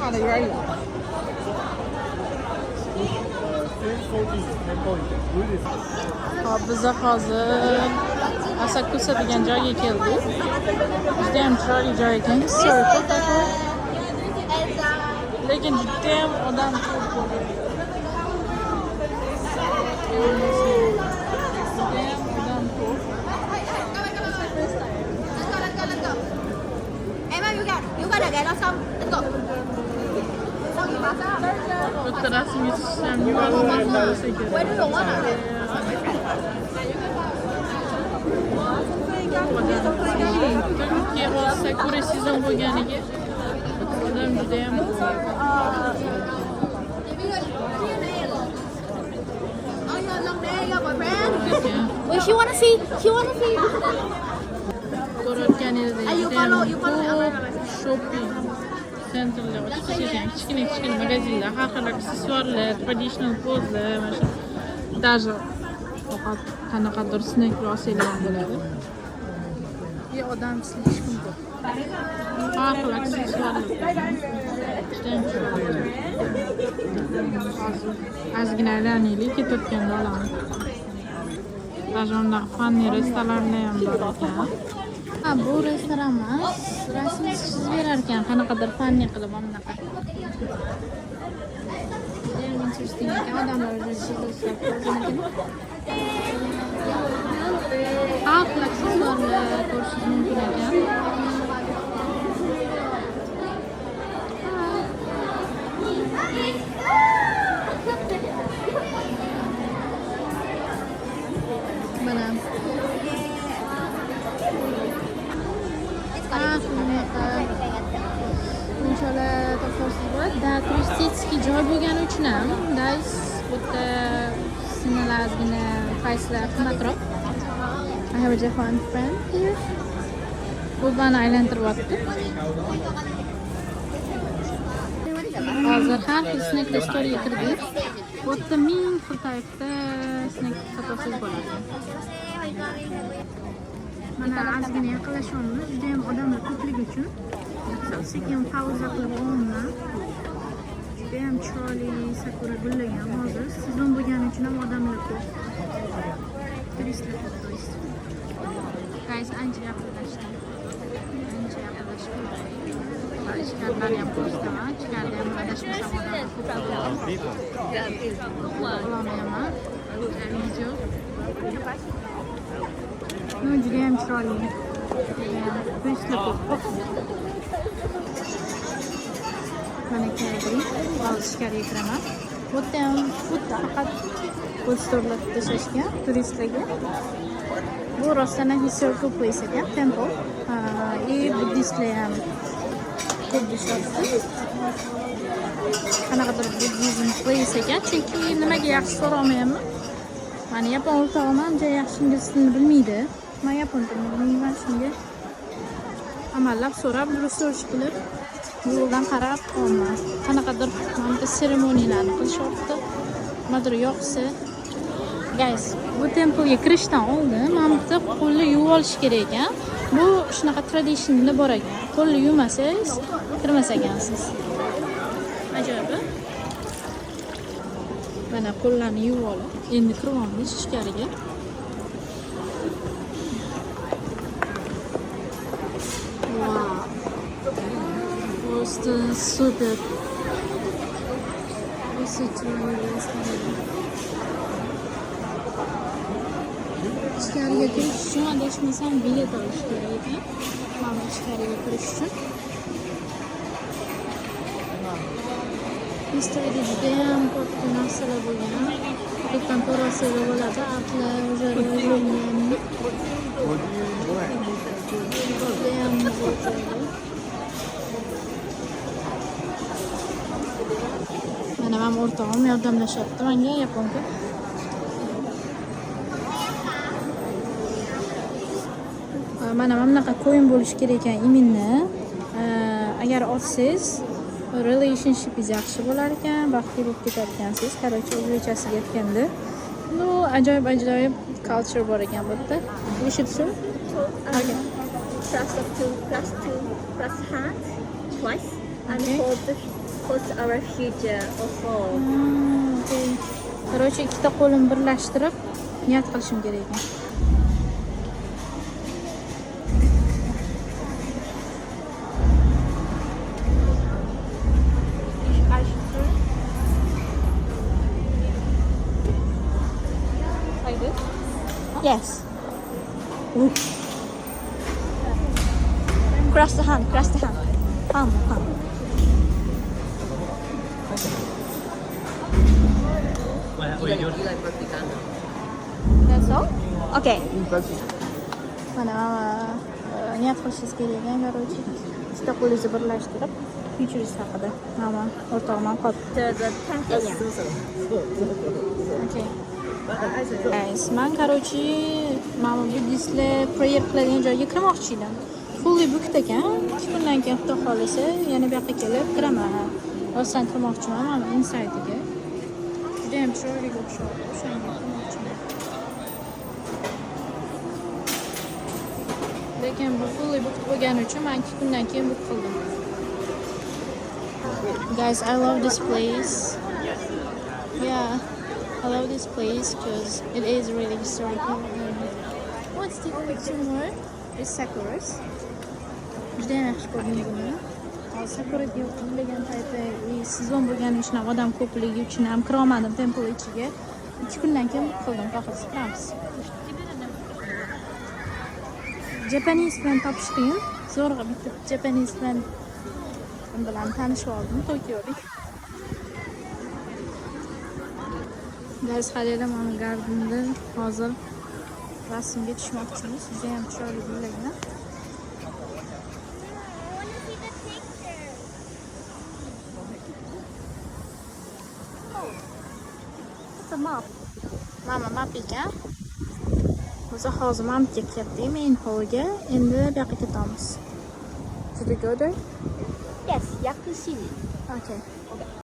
Hop, biz hozir Asakusa degan joyga keldik. Juda ham chiroyli joy ekan. Lekin juda ham odam ko'p bo'lgan. Bu rasm yetiştireceğim Türkiye olsa Kore sezon bo'lganiga odam juda ham She wanna see. ko'rayotganingizdek juda ham ko'p shopping sentrlar ochish ekan. Kichkina magazinlar, har xil aksessuarlar, traditional pozlar, mana shu даже qanaqadir snacklar olsanglar ham bo'ladi. Bu odam слишком ko'p. Har xil aksessuarlar. Juda ham chiroyli. Hozir ozgina aylanaylik, ketayotganda olamiz. Даже unda fanniy restoranlar ham bor ekan. Ha, bu restoran emas, rasm chizib berar ekan, qanaqadir fanniy qilib bunaqa. Judayam interesting ekan, odamlar o'zi chizib ko'rgan. Har xil aksessuarlar ko'rishingiz mumkin ekan. Mana inshaalloh topasiz bo'ladi. Da turistik joy bo'lgani uchun ham guys bu yerda sinalazgina pricelar qimmatroq. I have a Japan friend here. Bu bani aylantiryapti. Hozir har xil snack restoranga kirdik. Bu yerda ming xil taifda snack topasiz bo'ladi. Mana ozgina yaqinlashyapmiz. Juda ham odamlar ko'pligi uchun sekin pauza qilib oldim. Juda ham chiroyli sakura gullagan. Hozir sezon bo'lgani uchun ham odamlar ko'p. Turistlar ko'p. Guys, ancha yaqinlashdi. Ichkaridan ham ko'rsataman. Ichkarida ham adashmasam odamlar ko'p. Olmayman. Video. No, juda ham chiroyli. Turistlar ko'p. Mana kerak. Hozir ichkariga kiraman. Bu yerda ham faqat posterlar tashashgan turistlarga. Bu rostdan ham historical place ekan, temple. Buddhistlar ham ko'p bo'lyapti. Qanaqadir buddhism place ekan, chunki nimaga yaxshi so'ramayapman. Mana yapon o'rtog'im ham juda yaxshi ingliz tilini bilmaydi. Men yapon tilini bilmayman, shunga amallab so'rab, research qilib, yo'ldan qarab qolman. Qanaqadir mana seremoniyalarni qilishyapti. Nimadir yoqsa. Guys, bu templga kirishdan oldin mana bitta qo'lni yuvib olish kerak ekan. Bu shunaqa traditionda bor ekan. Qo'lni yuvmasangiz kirmas ekansiz. Ajoyib. Mana qo'llarni yuvib olib, endi kiryapmiz ichkariga. Wow. Просто супер. İçkariga kirish uchun adashmasam bilet olish kerak ekan. Mana ichkariga kirish uchun. Historiada juda ham ko'p narsalar bo'lgan. Do'kon ko'rasizlar bo'ladi, aqlar, o'zlari mana men o'rtog'im yordamlashyapti menga yaponga. Mana bunaqa ko'yin bo'lish kerak ekan iminni. Agar olsangiz relationshipingiz yaxshi bo'lar ekan, baxtli bo'lib ketadigansiz. Короче, o'zbekchasiga aytganda, bu ajoyib culture bor ekan bu yerda. We should soon. Okay. Press hand twice and Okay. hold the host our future also. Okay. Короче, ikkita qo'lim birlashtirib niyat qilishim kerak ekan. Like this? Yes. Ooh. Cross the hand. Palm. That's all? Okay. Mana niyat qilishingiz kerak ekan, короче. Ikkita qo'lingizni birlashtirib futurist haqida. Mana o'rtog'im qolibdi. The 10th a.m. Okay. Guys, men короче, mana buddistlar prayer qiladigan joyga kirmoqchi edim. Fully booked ekan. 2 kundan keyin Xudo xolisa yana bu yoqqa kelib kiraman. Rostdan kirmoqchiman mana inside-ga. Juda ham chiroyli o'xshaydi. O'shanga kirmoqchiman. Lekin bu fully booked bo'lgani uchun men 2 kundan keyin book qildim. Guys, I love this place. Yeah, I love this place because it is really historical. What's the picture more? It's sakuras. Juda yaxshi ko'rdingiz buni. Sakuraga yo'qlagan payti sezon bo'lgani uchun odam ko'pligi uchun ham kira olmadim temple ichiga. 2 kundan keyin qildim faqat chiqamiz. Japanese bilan topish qiyin. Zo'rg'a bitta Japanese bilan tanishib oldim Tokioda. Guys, halilam mana gardenda hozir rasmga tushmoqchimiz. Juda ham chiroyli bo'lgan. Mama map ekan. O'zi hozir mamga ketdik men holga. Endi bu yoqqa ketamiz. Should we go there? Yes, Yakushi. Okay.